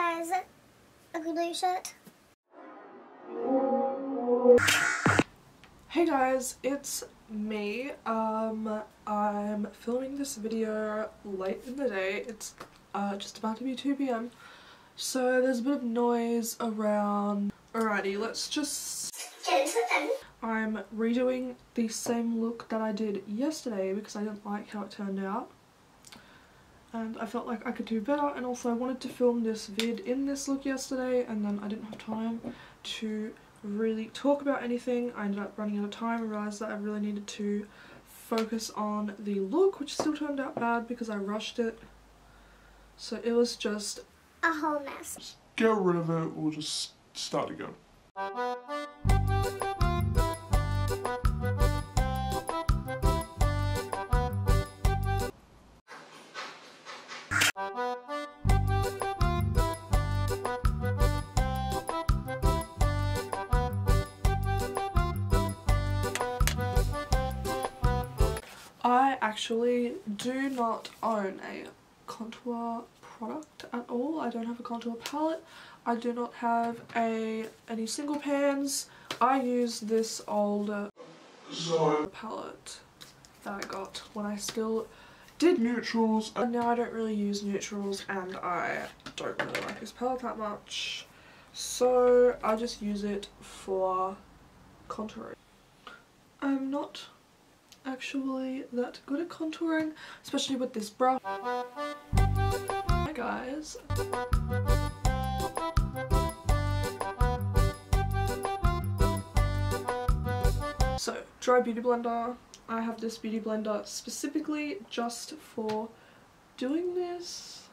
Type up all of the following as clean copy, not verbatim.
as a glue shirt. Hey guys, it's me. I'm filming this video late in the day. It's just about to be 2 PM. So there's a bit of noise around. Alrighty, let's just Get into it then. I'm redoing the same look that I did yesterday because I didn't like how it turned out. And I felt like I could do better, and also I wanted to film this vid in this look yesterday and then I didn't have time to really talk about anything. I ended up running out of time and realised that I really needed to focus on the look, which still turned out bad because I rushed it. So it was just a whole mess. Get rid of it, we'll just start again. I actually do not own a contour product at all. I don't have a contour palette. I do not have any single pans. I use this old palette that I got when I still did neutrals, and now I don't really use neutrals and I don't really like this palette that much, so I just use it for contouring. I'm not actually that good at contouring, especially with this brush. Hi guys. So, dry beauty blender. I have this beauty blender specifically just for doing this.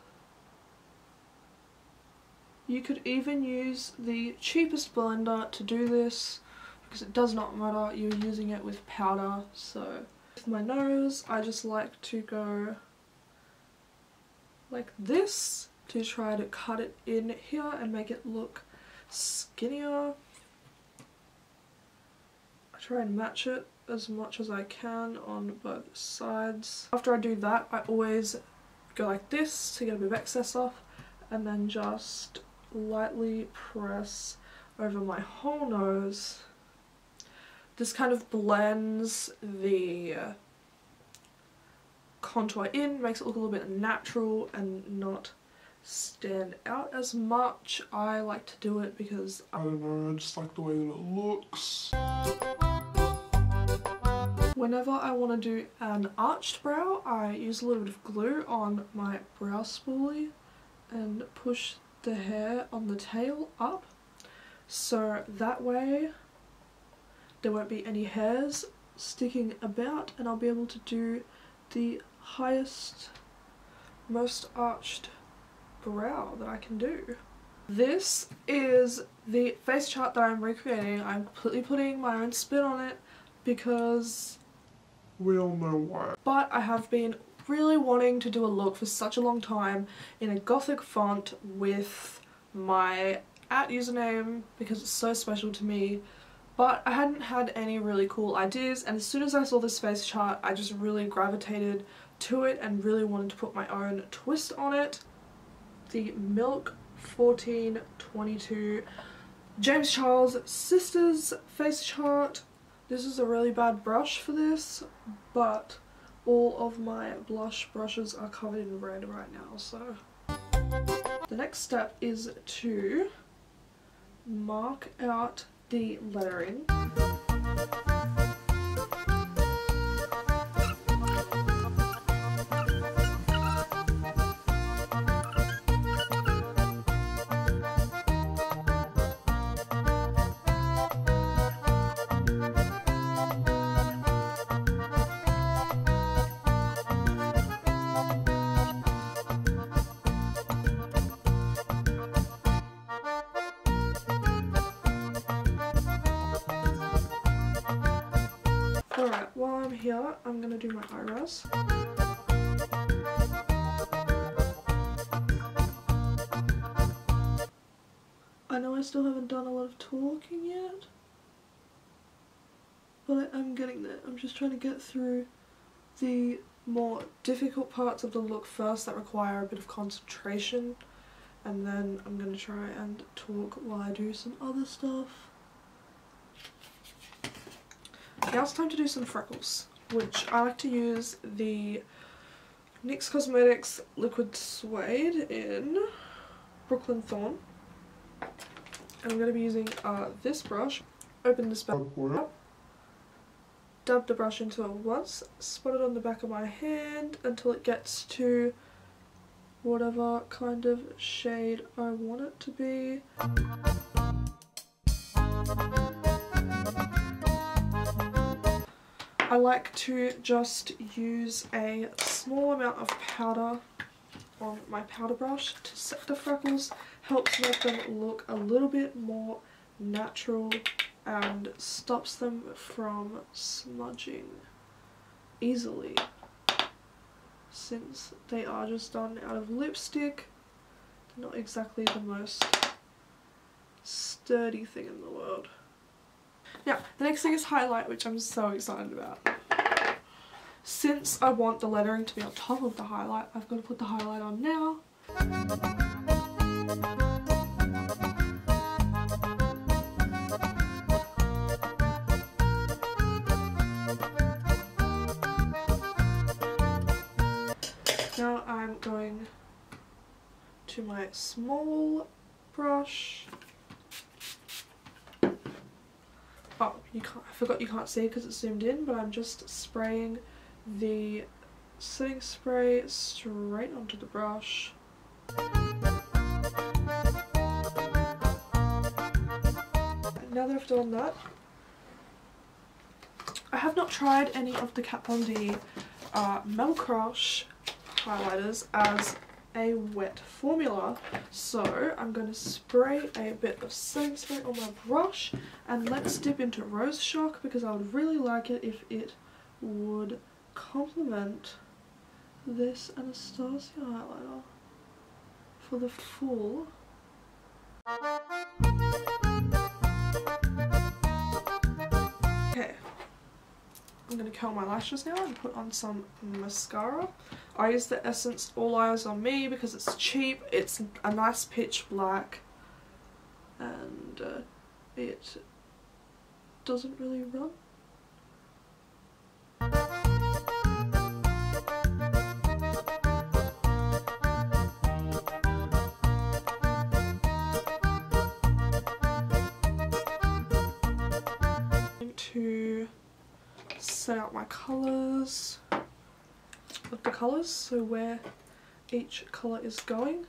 You could even use the cheapest blender to do this, because it does not matter, you're using it with powder. So with my nose, I just like to go like this to try to cut it in here and make it look skinnier. I try and match it as much as I can on both sides. After I do that, I always go like this to get a bit of excess off, and then just lightly press over my whole nose. This kind of blends the contour in, makes it look a little bit natural and not stand out as much. I like to do it because I don't know, I just like the way that it looks. whenever I want to do an arched brow, I use a little bit of glue on my brow spoolie and push the hair on the tail up, so that way there won't be any hairs sticking about and I'll be able to do the highest, most arched brow that I can do. This is the face chart that I'm recreating. I'm completely putting my own spin on it because we all know why. But I have been really wanting to do a look for such a long time in a gothic font with my @username because it's so special to me. But I hadn't had any really cool ideas, and as soon as I saw this face chart I just really gravitated to it and really wanted to put my own twist on it. The Milk 1422 James Charles Sisters face chart. This is a really bad brush for this, but all of my blush brushes are covered in red right now, so. The next step is to mark out the lettering. Alright, while I'm here, I'm gonna do my eyebrows. I know I still haven't done a lot of talking yet, but I'm getting there. I'm just trying to get through the more difficult parts of the look first that require a bit of concentration, and then I'm going to try and talk while I do some other stuff. Now it's time to do some freckles, which I like to use the NYX Cosmetics Liquid Suede in Brooklyn Thorn. And I'm going to be using this brush. Open this back up, dab the brush into it once, spot it on the back of my hand until it gets to whatever kind of shade I want it to be. I like to just use a small amount of powder on my powder brush to set the freckles. Helps make them look a little bit more natural and stops them from smudging easily, since they are just done out of lipstick. They're not exactly the most sturdy thing in the world. Now, the next thing is highlight, which I'm so excited about. Since I want the lettering to be on top of the highlight, I've got to put the highlight on now. Now I'm going to my small brush. Oh, I forgot you can't see because it's zoomed in, but I'm just spraying the setting spray straight onto the brush. Now that I've done that, I have not tried any of the Kat Von D Metal Crush highlighters as a wet formula, so I'm going to spray a bit of setting spray on my brush, and let's dip into Rose Shock because I would really like it if it would complement this Anastasia highlighter for the full. Okay, I'm going to curl my lashes now and put on some mascara. I use the Essence All Eyes on Me because it's cheap, it's a nice pitch black, and it doesn't really run. To set out my colours of the colours, so where each colour is going.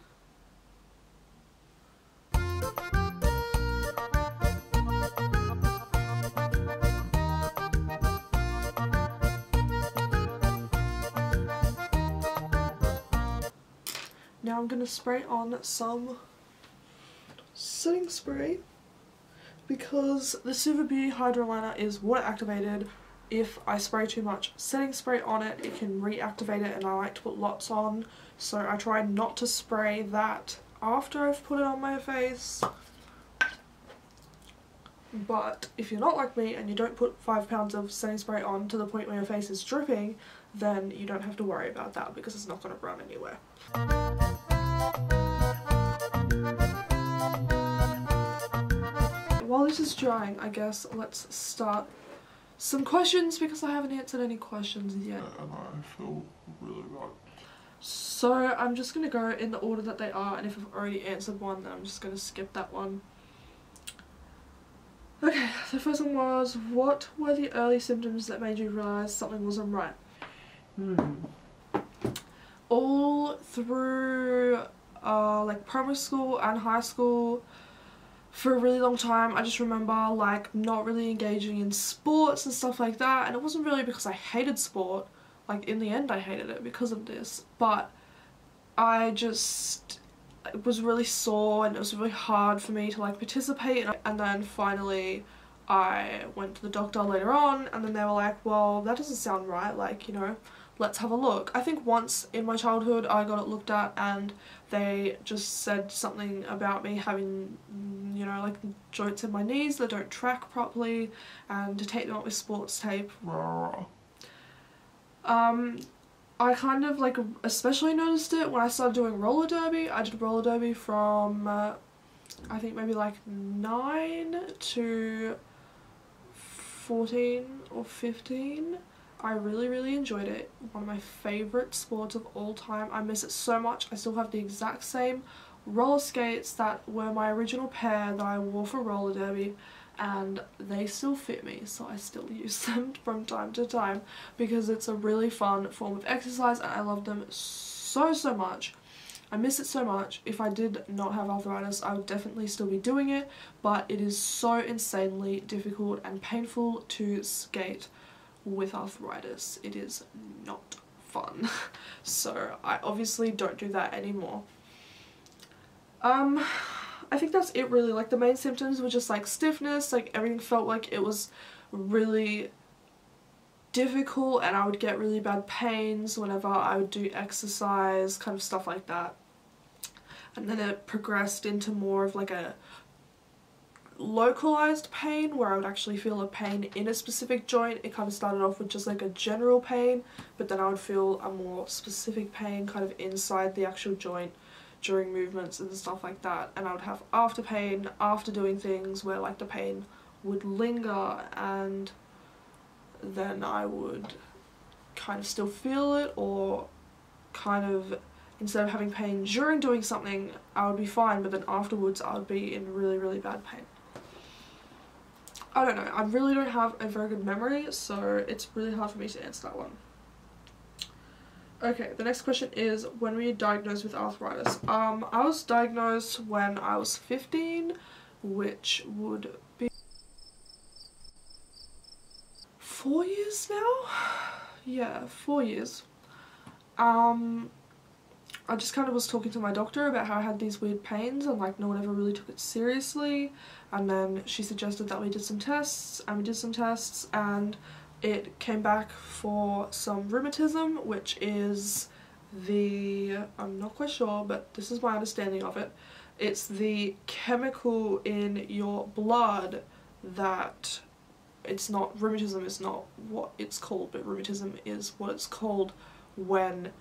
Now I'm going to spray on some setting spray because the Super Beauty Hydro Liner is water activated. If I spray too much setting spray on it, it can reactivate it, and I like to put lots on, so I try not to spray that after I've put it on my face. But if you're not like me and you don't put 5 pounds of setting spray on to the point where your face is dripping, then you don't have to worry about that because it's not going to run anywhere. While this is drying, I guess let's start some questions because I haven't answered any questions yet. And I feel really bad. So I'm just going to go in the order that they are, and if I've already answered one, then I'm just going to skip that one. Okay, the first one was, what were the early symptoms that made you realise something wasn't right? All through like primary school and high school, for a really long time, I just remember like not really engaging in sports and stuff like that, and it wasn't really because I hated sport. Like in the end I hated it because of this, but I just, it was really sore and it was really hard for me to like participate, and then finally I went to the doctor later on, and then they were like, well, that doesn't sound right, like, you know, let's have a look. I think once in my childhood I got it looked at and they just said something about me having, you know, like joints in my knees that don't track properly, and to tape them up with sports tape. I kind of like especially noticed it when I started doing roller derby. I did roller derby from I think maybe like 9 to 14 or 15. I really enjoyed it. One of my favourite sports of all time. I miss it so much. I still have the exact same roller skates that were my original pair that I wore for roller derby, and they still fit me, so I still use them from time to time because it's a really fun form of exercise and I love them so much. I miss it so much. If I did not have arthritis, I would definitely still be doing it, but it is so insanely difficult and painful to skate with arthritis. It is not fun. So I obviously don't do that anymore. I think that's it really. Like the main symptoms were just like stiffness, like everything felt like it was really difficult and I would get really bad pains whenever I would do exercise, kind of stuff like that. And then it progressed into more of like a localized pain where I would actually feel a pain in a specific joint. It kind of started off with just like a general pain, but then I would feel a more specific pain kind of inside the actual joint during movements and stuff like that, and I would have after pain after doing things where like the pain would linger, and then I would kind of still feel it, or kind of instead of having pain during doing something I would be fine, but then afterwards I would be in really bad pain. I don't know, I really don't have a very good memory, so it's really hard for me to answer that one. Okay, the next question is, when were you diagnosed with arthritis? I was diagnosed when I was 15, which would be 4 years now? Yeah, 4 years. I just kind of was talking to my doctor about how I had these weird pains and like no one ever really took it seriously, and then she suggested that we did some tests, and we did some tests and it came back for some rheumatism, which is the, I'm not quite sure, but this is my understanding of it, it's the chemical in your blood that, it's not, rheumatism is not what it's called, but rheumatism is what it's called when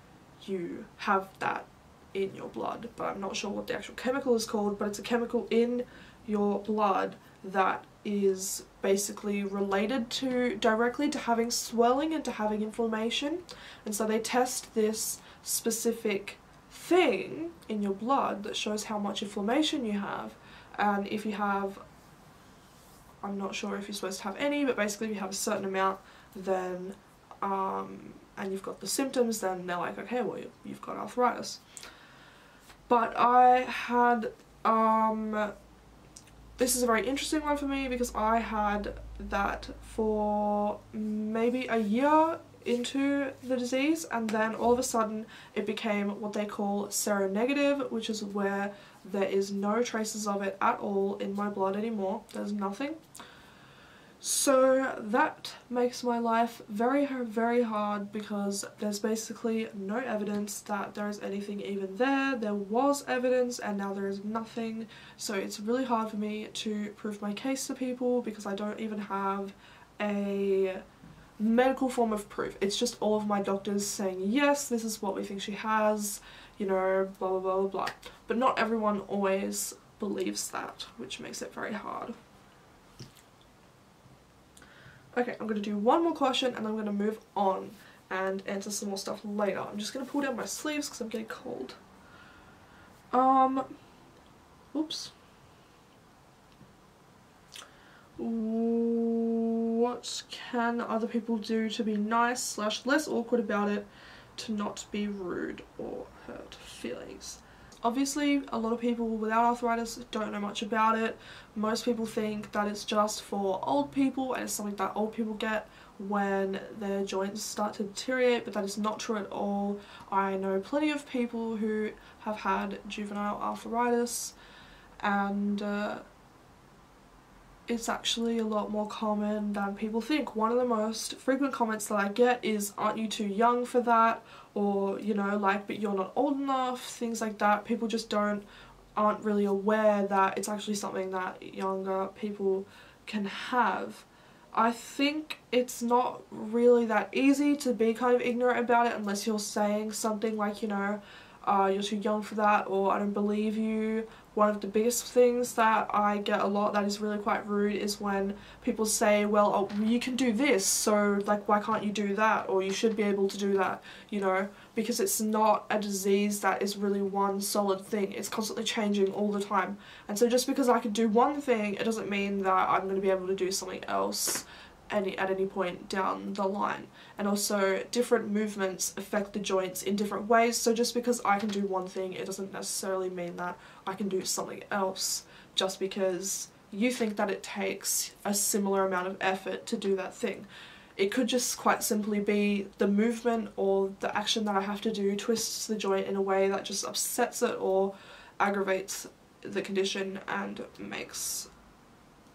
you have that in your blood, but I'm not sure what the actual chemical is called, but it's a chemical in your blood that is basically related to directly to having swelling and to having inflammation, and so they test this specific thing in your blood that shows how much inflammation you have, and if you have, I'm not sure if you're supposed to have any, but basically if you have a certain amount, then and you've got the symptoms, then they're like, okay, well you've got arthritis. But I had this is a very interesting one for me because I had that for maybe a year into the disease, and then all of a sudden it became what they call seronegative, which is where there is no traces of it at all in my blood anymore. There's nothing. So that makes my life very hard because there's basically no evidence that there is anything even there. There was evidence and now there is nothing, so it's really hard for me to prove my case to people because I don't even have a medical form of proof. It's just all of my doctors saying, yes, this is what we think she has, you know, blah blah blah blah blah. But not everyone always believes that, which makes it very hard. Okay, I'm going to do one more question and I'm going to move on and answer some more stuff later. I'm just going to pull down my sleeves because I'm getting cold. Oops. What can other people do to be nice / less awkward about it, to not be rude or hurt feelings? Obviously, a lot of people without arthritis don't know much about it. Most people think that it's just for old people and it's something that old people get when their joints start to deteriorate, but that is not true at all. I know plenty of people who have had juvenile arthritis, and it's actually a lot more common than people think. One of the most frequent comments that I get is, aren't you too young for that? Or, you know, like, but you're not old enough, things like that. People just aren't really aware that it's actually something that younger people can have. I think it's not really that easy to be kind of ignorant about it unless you're saying something like, you know, you're too young for that, or I don't believe you. One of the biggest things that I get a lot that is really quite rude is when people say, well, oh, you can do this, so like why can't you do that, or you should be able to do that, you know, because it's not a disease that is really one solid thing. It's constantly changing all the time, and so just because I can do one thing, it doesn't mean that I'm going to be able to do something else at any point down the line. And also different movements affect the joints in different ways, so just because I can do one thing, it doesn't necessarily mean that I can do something else just because you think that it takes a similar amount of effort to do that thing. It could just quite simply be the movement or the action that I have to do twists the joint in a way that just upsets it or aggravates the condition and makes,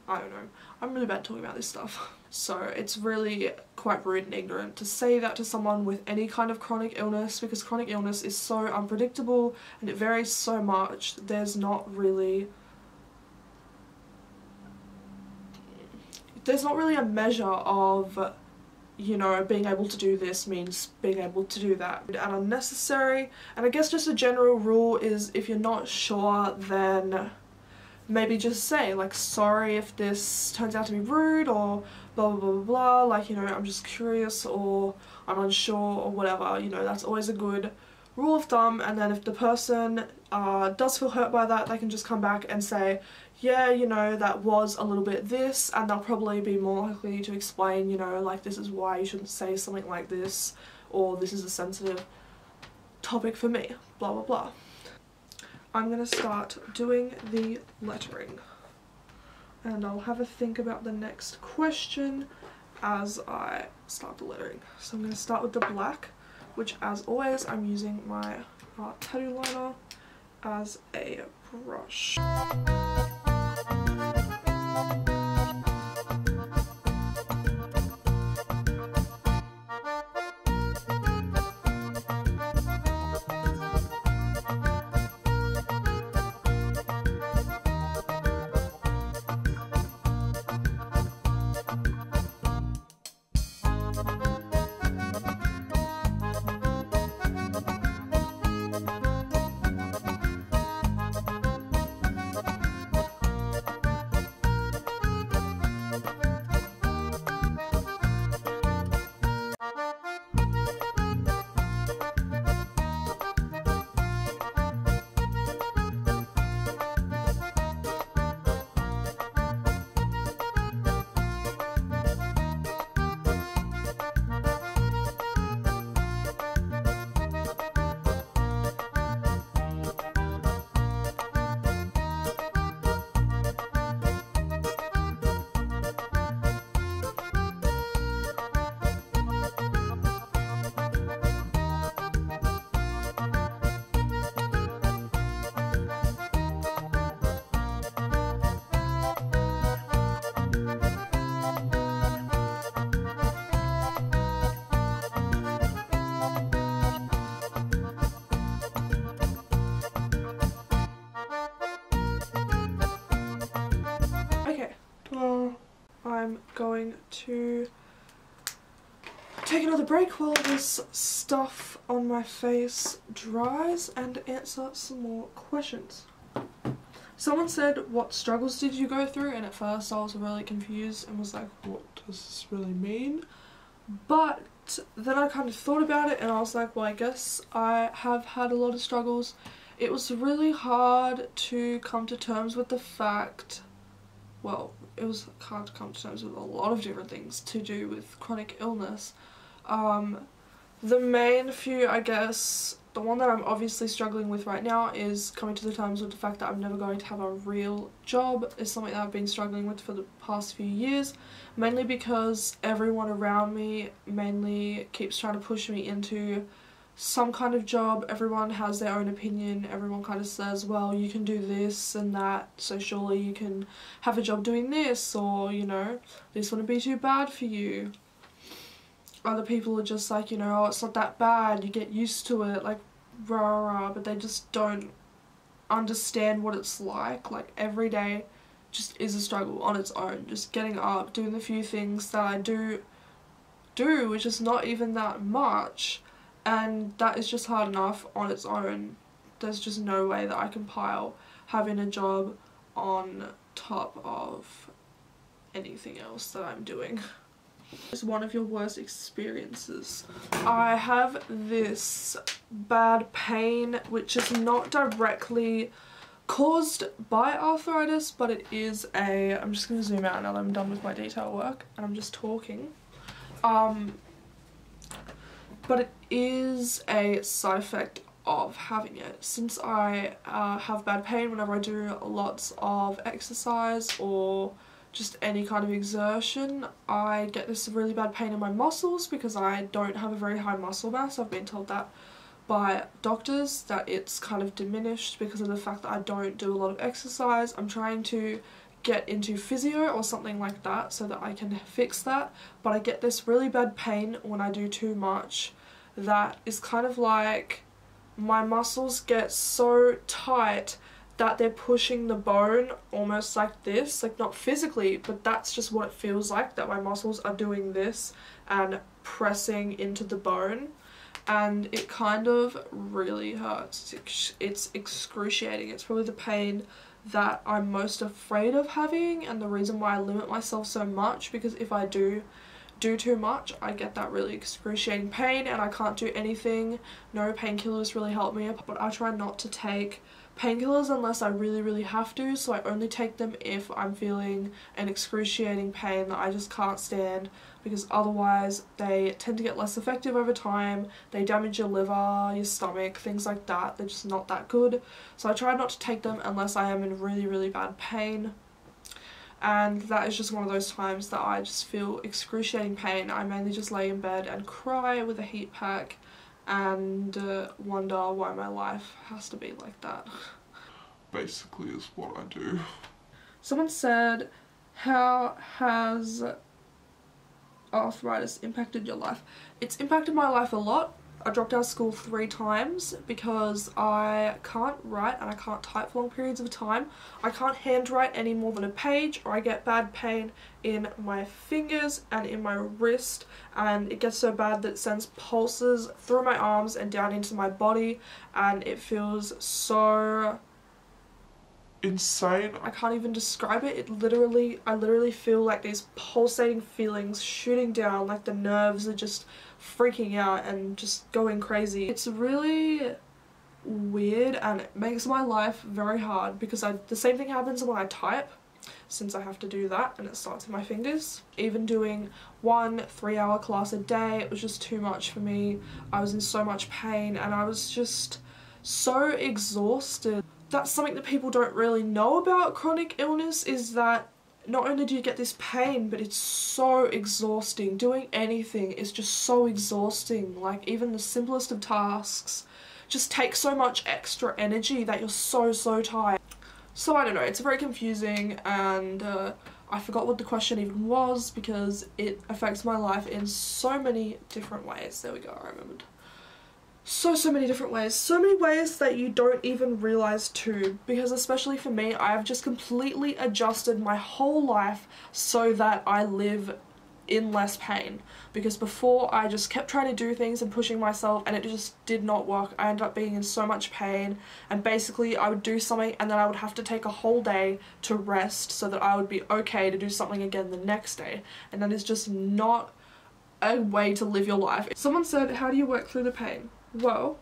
I don't know, I'm really bad at talking about this stuff. So it's really quite rude and ignorant to say that to someone with any kind of chronic illness, because chronic illness is so unpredictable and it varies so much. There's not really a measure of, you know, being able to do this means being able to do that. And unnecessary. And I guess just a general rule is if you're not sure, then maybe just say, like, sorry if this turns out to be rude, or blah blah blah blah blah, like, you know, I'm just curious, or I'm unsure, or whatever, you know, that's always a good rule of thumb. And then if the person does feel hurt by that, they can just come back and say, yeah, you know, that was a little bit this, and they'll probably be more likely to explain, you know, like, this is why you shouldn't say something like this, or this is a sensitive topic for me, blah blah blah. I'm going to start doing the lettering, and I'll have a think about the next question as I start the lettering. So I'm going to start with the black, which as always I'm using my tattoo liner as a brush. I'm going to take another break while this stuff on my face dries and answer some more questions. Someone said, what struggles did you go through? And at first I was really confused and was like, what does this really mean? But then I kind of thought about it and I was like, well, I guess I have had a lot of struggles. It was really hard to come to terms with the fact, well, it was hard to come to terms with a lot of different things to do with chronic illness. The main few, I guess, the one that I'm obviously struggling with right now is coming to the terms with the fact that I'm never going to have a real job. Is something that I've been struggling with for the past few years, mainly because everyone around me mainly keeps trying to push me into some kind of job. Everyone has their own opinion. Everyone kind of says, well, you can do this and that, so surely you can have a job doing this, or, you know, this wouldn't be too bad for you. Other people are just like, you know, oh, it's not that bad, you get used to it, like, rah rah, but they just don't understand what it's like every day just is a struggle on its own. Just getting up, doing the few things that I do, which is not even that much, and that is just hard enough on its own. There's just no way that I can pile having a job on top of anything else that I'm doing. It's one of your worst experiences. I have this bad pain which is not directly caused by arthritis, but it is a, I'm just going to zoom out now that I'm done with my detail work and I'm just talking. But it is a side effect of having it. Since I have bad pain whenever I do lots of exercise or just any kind of exertion, I get this really bad pain in my muscles because I don't have a very high muscle mass. I've been told that by doctors, that it's kind of diminished because of the fact that I don't do a lot of exercise. I'm trying to get into physio or something like that so that I can fix that, but I get this really bad pain when I do too much that is kind of like my muscles get so tight that they're pushing the bone almost like this, like not physically, but that's just what it feels like, that my muscles are doing this and pressing into the bone, and it kind of really hurts. It's excruciating. It's probably the pain that I'm most afraid of having and the reason why I limit myself so much, because if I do too much I get that really excruciating pain and I can't do anything. No painkillers really help me, but I try not to take painkillers unless I really have to, so I only take them if I'm feeling an excruciating pain that I just can't stand, because otherwise they tend to get less effective over time. They damage your liver, your stomach, things like that. They're just not that good, so I try not to take them unless I am in really bad pain. And that is just one of those times that I just feel excruciating pain. I mainly just lay in bed and cry with a heat pack and wonder why my life has to be like that. Basically is what I do. Someone said, how has arthritis impacted your life? It's impacted my life a lot. I dropped out of school 3 times because I can't write and I can't type for long periods of time. I can't handwrite any more than a page, or I get bad pain in my fingers and in my wrist, and it gets so bad that it sends pulses through my arms and down into my body, and it feels so insane. I can't even describe it. I literally feel like these pulsating feelings shooting down, like the nerves are just freaking out and just going crazy. It's really weird and it makes my life very hard because the same thing happens when I type, since I have to do that and it starts in my fingers. Even doing 1 3-hour class a day, it was just too much for me. I was in so much pain and I was just so exhausted. That's something that people don't really know about chronic illness, is that not only do you get this pain, but it's so exhausting. Doing anything is just so exhausting. Like even the simplest of tasks just take so much extra energy that you're so tired. So I don't know, it's very confusing, and I forgot what the question even was because it affects my life in so many different ways. There we go, I remembered. So many different ways. So many ways that you don't even realise too, because especially for me, I have just completely adjusted my whole life so that I live in less pain, because before I just kept trying to do things and pushing myself and it just did not work. I ended up being in so much pain, and basically I would do something and then I would have to take a whole day to rest so that I would be okay to do something again the next day, and that is just not a way to live your life. Someone said, how do you work through the pain? Well,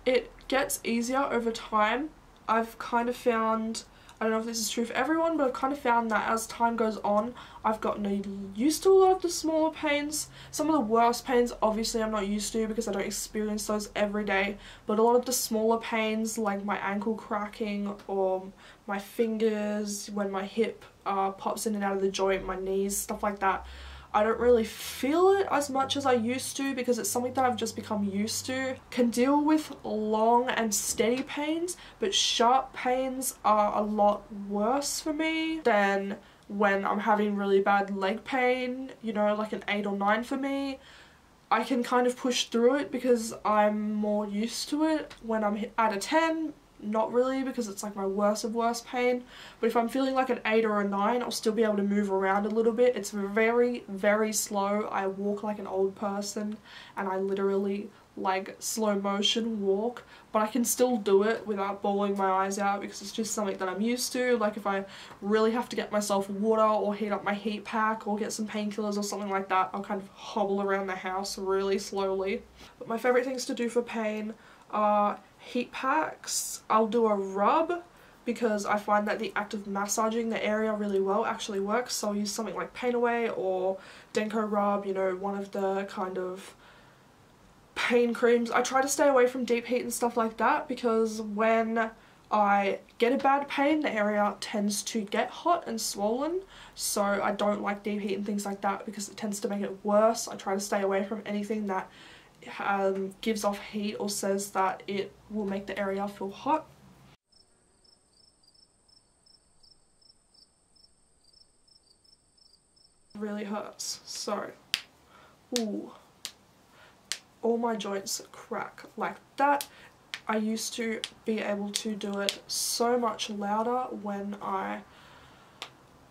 it gets easier over time. I've kind of found, I don't know if this is true for everyone, but I've kind of found that as time goes on, I've gotten used to a lot of the smaller pains. Some of the worst pains, obviously, I'm not used to because I don't experience those every day, but a lot of the smaller pains, like my ankle cracking or my fingers, when my hip pops in and out of the joint, my knees, stuff like that, I don't really feel it as much as I used to because it's something that I've just become used to. Can deal with long and steady pains, but sharp pains are a lot worse for me than when I'm having really bad leg pain, you know, like an 8 or 9 for me. I can kind of push through it because I'm more used to it. When I'm at a 10, not really, because it's like my worst of worst pain. But if I'm feeling like an 8 or a 9, I'll still be able to move around a little bit. It's very, very slow. I walk like an old person, and I literally like slow motion walk, but I can still do it without bawling my eyes out because it's just something that I'm used to. Like if I really have to get myself water or heat up my heat pack or get some painkillers or something like that, I'll kind of hobble around the house really slowly. But my favourite things to do for pain are heat packs. I'll do a rub because I find that the act of massaging the area really well actually works. So I'll use something like Pain Away or Denko Rub, you know, one of the kind of pain creams. I try to stay away from deep heat and stuff like that because when I get a bad pain, the area tends to get hot and swollen, so I don't like deep heat and things like that because it tends to make it worse. I try to stay away from anything that gives off heat or says that it will make the area feel hot. It really hurts, so ooh. All my joints crack like that. I used to be able to do it so much louder when that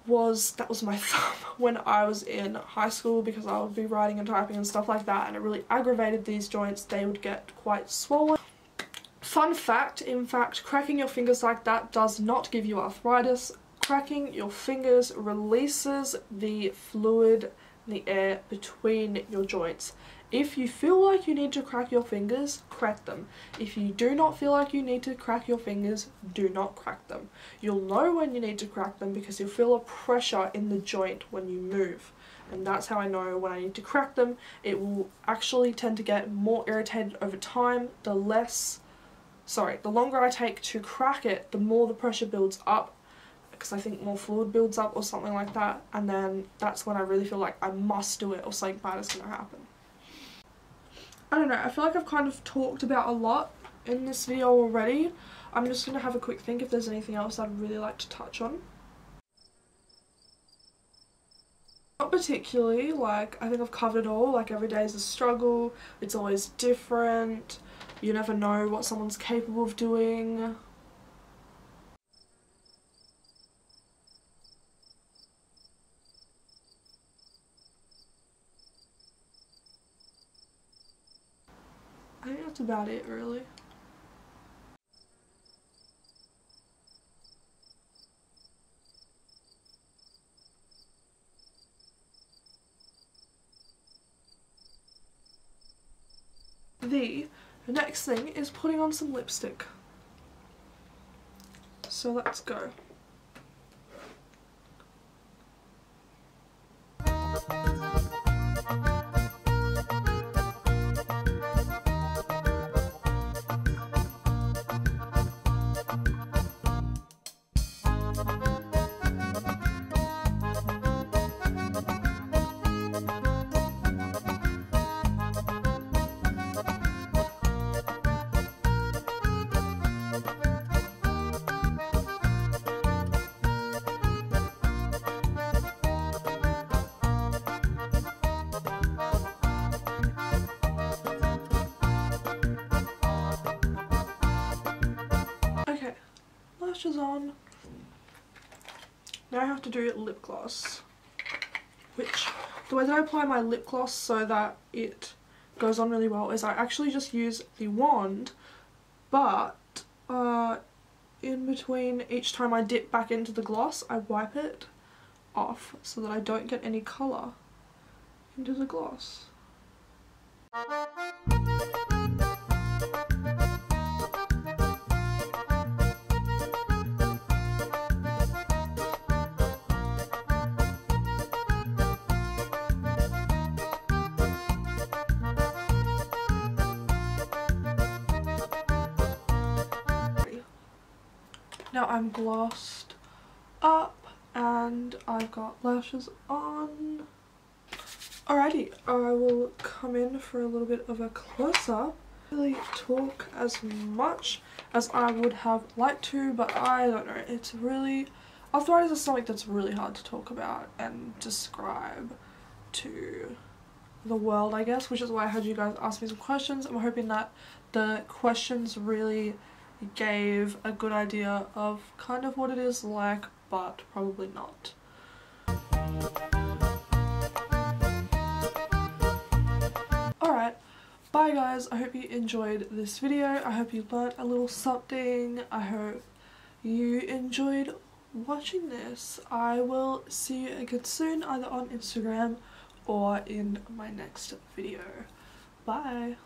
was my thumb, when I was in high school, because I would be writing and typing and stuff like that, and it really aggravated these joints. They would get quite swollen. Fun fact, in fact, cracking your fingers like that does not give you arthritis. Cracking your fingers releases the fluid, the air between your joints. If you feel like you need to crack your fingers, crack them. If you do not feel like you need to crack your fingers, do not crack them. You'll know when you need to crack them because you'll feel a pressure in the joint when you move. And that's how I know when I need to crack them. It will actually tend to get more irritated over time. The longer I take to crack it, the more the pressure builds up, because I think more fluid builds up or something like that, and then that's when I really feel like I must do it or something bad is going to happen. I don't know, I feel like I've kind of talked about a lot in this video already. I'm just going to have a quick think if there's anything else I'd really like to touch on. Not particularly, like I think I've covered it all. Like every day is a struggle, it's always different, you never know what someone's capable of doing. I think that's about it, really. The next thing is putting on some lipstick. So let's go. Lashes on. Now I have to do lip gloss, which the way that I apply my lip gloss so that it goes on really well is I actually just use the wand, but in between each time I dip back into the gloss I wipe it off so that I don't get any colour into the gloss. Now I'm glossed up and I've got lashes on. Alrighty, I will come in for a little bit of a close-up. Really talk as much as I would have liked to, but I don't know, it's really, arthritis is something that's really hard to talk about and describe to the world, I guess, which is why I had you guys ask me some questions. I'm hoping that the questions really gave a good idea of kind of what it is like, but probably not. Alright, bye guys, I hope you enjoyed this video. I hope you learnt a little something. I hope you enjoyed watching this. I will see you again soon, either on Instagram or in my next video. Bye!